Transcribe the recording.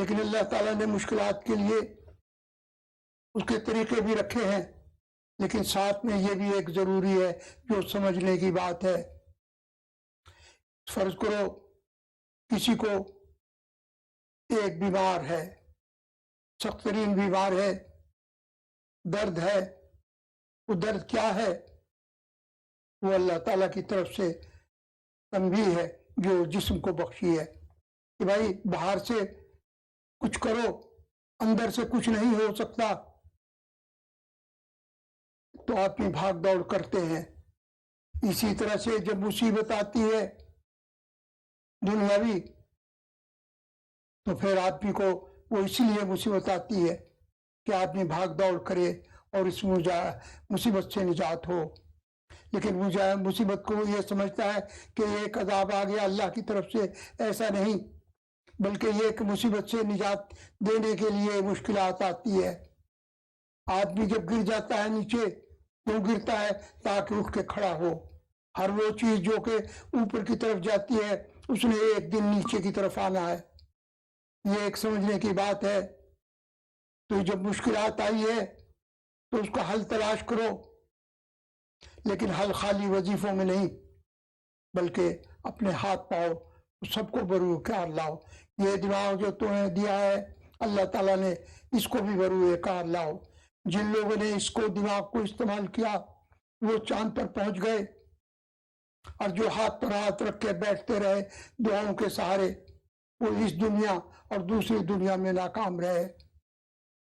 لیکن اللہ تعالیٰ نے مشکلات کے لیے اس کے طریقے بھی رکھے ہیں، لیکن ساتھ میں یہ بھی ایک ضروری ہے جو سمجھنے کی بات ہے۔ فرض کرو کسی کو ایک بیمار ہے، سخت ترین بیمار ہے، درد ہے، وہ درد کیا ہے؟ وہ اللہ تعالیٰ کی طرف سے تنبیہ ہے جو جسم کو بخشی ہے کہ بھائی باہر سے کچھ کرو، اندر سے کچھ نہیں ہو سکتا، تو آپ میں بھاگ دوڑ کرتے ہیں۔ اسی طرح سے جب مصیبت آتی ہے دنیاوی، تو پھر آدمی کو وہ اس لیے مصیبت آتی ہے کہ آدمی بھاگ دوڑ کرے اور اس مصیبت سے نجات ہو۔ لیکن مصیبت کو یہ سمجھتا ہے کہ ایک عذاب آ گیا اللہ کی طرف سے، ایسا نہیں، بلکہ یہ ایک مصیبت سے نجات دینے کے لیے مشکلات آتی ہے۔ آدمی جب گر جاتا ہے نیچے، کیوں گرتا ہے؟ تاکہ اٹھ کے کھڑا ہو۔ ہر وہ چیز جو کہ اوپر کی طرف جاتی ہے اس نے ایک دن نیچے کی طرف آنا ہے، یہ ایک سمجھنے کی بات ہے۔ تو جب مشکلات آئی ہے تو اس کا حل تلاش کرو، لیکن حل خالی وظیفوں میں نہیں، بلکہ اپنے ہاتھ پاؤ سب کو بروئے کار لاؤ۔ یہ دماغ جو تمہیں دیا ہے اللہ تعالیٰ نے، اس کو بھی بروئے کار لاؤ۔ جن لوگوں نے اس کو دماغ کو استعمال کیا وہ چاند پر پہنچ گئے، اور جو ہاتھ پر ہاتھ رکھ کے بیٹھتے رہے دعاؤں کے سہارے، وہ اس دنیا اور دوسری دنیا میں ناکام رہے۔